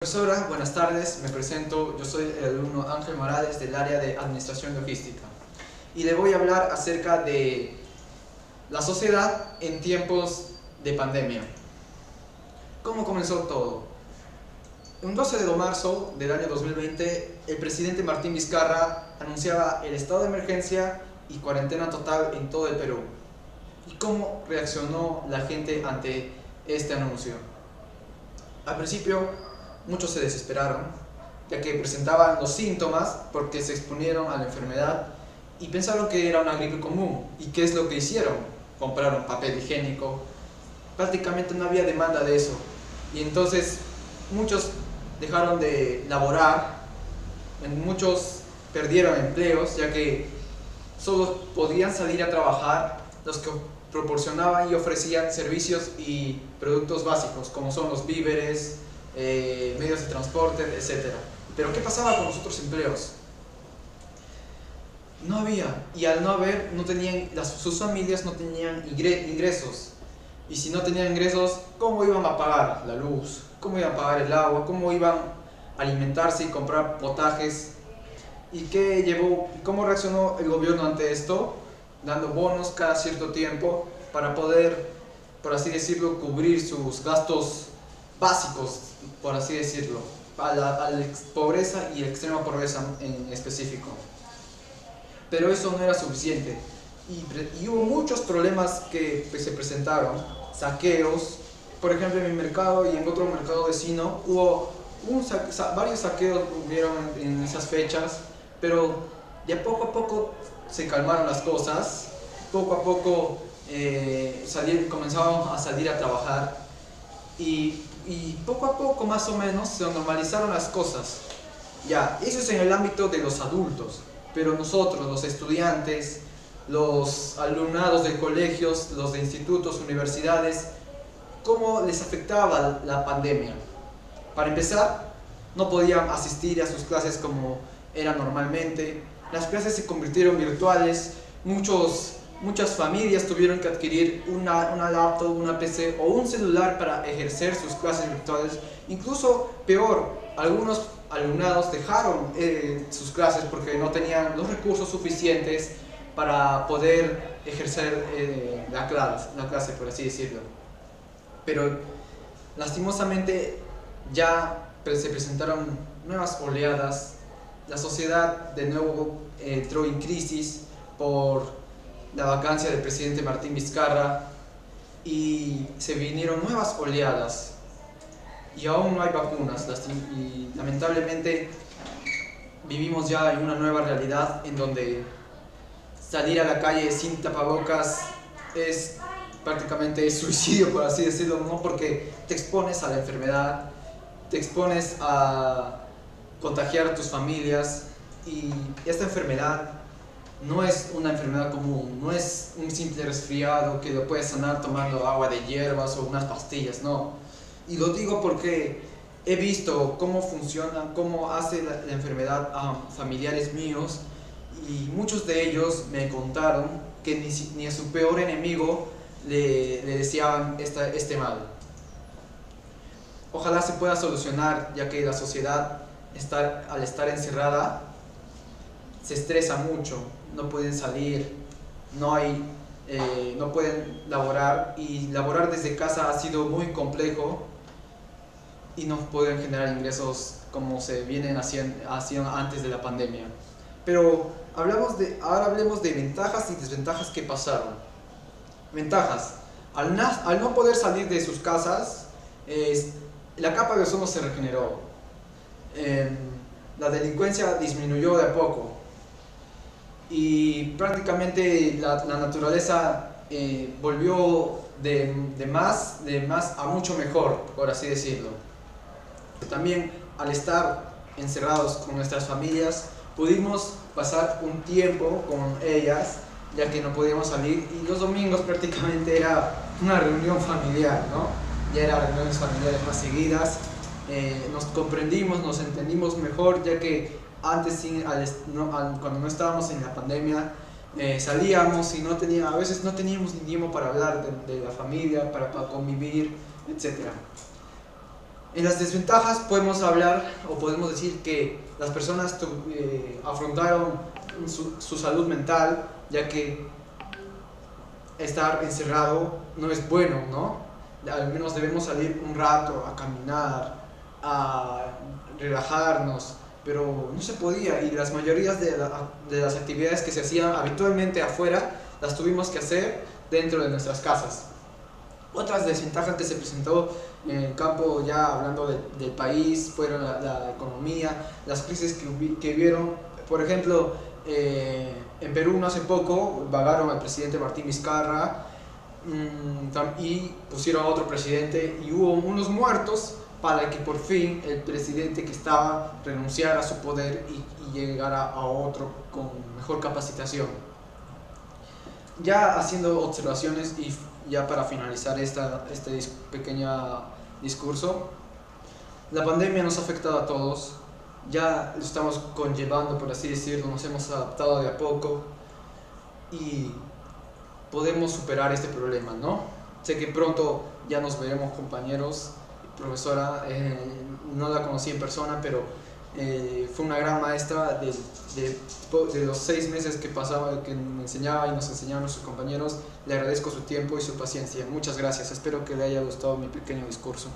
Profesora, buenas tardes, me presento, yo soy el alumno Ángel Morales del área de Administración Logística y le voy a hablar acerca de la sociedad en tiempos de pandemia. ¿Cómo comenzó todo? Un 12 de marzo del año 2020, el presidente Martín Vizcarra anunciaba el estado de emergencia y cuarentena total en todo el Perú. ¿Y cómo reaccionó la gente ante este anuncio? Al principio, muchos se desesperaron, ya que presentaban los síntomas porque se exponieron a la enfermedad y pensaron que era una gripe común. ¿Y qué es lo que hicieron? Compraron papel higiénico. Prácticamente no había demanda de eso. Y entonces muchos dejaron de laborar, muchos perdieron empleos, ya que solo podían salir a trabajar los que proporcionaban y ofrecían servicios y productos básicos, como son los víveres, medios de transporte, etc. Pero ¿qué pasaba con los otros empleos? No había, y al no haber, sus familias no tenían ingresos. Y si no tenían ingresos, ¿cómo iban a pagar la luz? ¿Cómo iban a pagar el agua? ¿Cómo iban a alimentarse y comprar potajes? ¿Y cómo reaccionó el gobierno ante esto? Dando bonos cada cierto tiempo para poder, por así decirlo, cubrir sus gastos básicos, por así decirlo, a la pobreza y extrema pobreza en específico. Pero eso no era suficiente y hubo muchos problemas que se presentaron, saqueos. Por ejemplo, en mi mercado y en otro mercado vecino hubo varios saqueos hubieron en esas fechas, pero de poco a poco se calmaron las cosas, poco a poco comenzaban a salir a trabajar y poco a poco más o menos se normalizaron las cosas. Ya, eso es en el ámbito de los adultos, pero nosotros, los estudiantes, los alumnados de colegios, los de institutos, universidades, ¿cómo les afectaba la pandemia? Para empezar, no podían asistir a sus clases como era normalmente, las clases se convirtieron virtuales, muchas familias tuvieron que adquirir una laptop, una PC o un celular para ejercer sus clases virtuales. Incluso peor, algunos alumnados dejaron sus clases porque no tenían los recursos suficientes para poder ejercer la clase, por así decirlo. Pero lastimosamente ya se presentaron nuevas oleadas, la sociedad de nuevo entró en crisis por la vacancia del presidente Martín Vizcarra y se vinieron nuevas oleadas y aún no hay vacunas y lamentablemente vivimos ya en una nueva realidad en donde salir a la calle sin tapabocas es prácticamente suicidio, por así decirlo, ¿no? Porque te expones a la enfermedad, te expones a contagiar a tus familias y esta enfermedad no es una enfermedad común, no es un simple resfriado que lo puedes sanar tomando agua de hierbas o unas pastillas, no. Y lo digo porque he visto cómo funciona, cómo hace la enfermedad a familiares míos y muchos de ellos me contaron que ni a su peor enemigo le deseaban este mal. Ojalá se pueda solucionar, ya que la sociedad al estar encerrada se estresa mucho, no pueden salir, no pueden laborar y laborar desde casa ha sido muy complejo y no pueden generar ingresos como se vienen haciendo antes de la pandemia. Pero ahora hablemos de ventajas y desventajas que pasaron. Ventajas: al no poder salir de sus casas, la capa de ozono se regeneró, la delincuencia disminuyó de a poco y prácticamente la naturaleza volvió de más a mucho mejor, por así decirlo. También al estar encerrados con nuestras familias pudimos pasar un tiempo con ellas, ya que no podíamos salir y los domingos prácticamente era una reunión familiar, ¿no? Ya eran reuniones familiares más seguidas, nos comprendimos, nos entendimos mejor, ya que antes cuando no estábamos en la pandemia salíamos y a veces no teníamos ni tiempo para hablar de la familia, para convivir, etc. En las desventajas podemos hablar o podemos decir que las personas afrontaron su salud mental, ya que estar encerrado no es bueno, ¿no? Al menos debemos salir un rato a caminar, a relajarnos, pero no se podía y las mayorías de las actividades que se hacían habitualmente afuera las tuvimos que hacer dentro de nuestras casas. Otras desventajas que se presentó en el campo, ya hablando del país, fueron la economía, las crisis que hubieron. Por ejemplo, en Perú no hace poco vagaron al presidente Martín Vizcarra y pusieron a otro presidente y hubo unos muertos para que por fin el presidente que estaba renunciara a su poder y llegara a otro con mejor capacitación. Ya haciendo observaciones y ya para finalizar este pequeño discurso, la pandemia nos ha afectado a todos, ya lo estamos conllevando, por así decirlo, nos hemos adaptado de a poco y podemos superar este problema, ¿no? Sé que pronto ya nos veremos, compañeros. Profesora, no la conocí en persona, pero fue una gran maestra de los 6 meses que pasaba, que me enseñaba y nos enseñaban nuestros compañeros. Le agradezco su tiempo y su paciencia. Muchas gracias. Espero que le haya gustado mi pequeño discurso.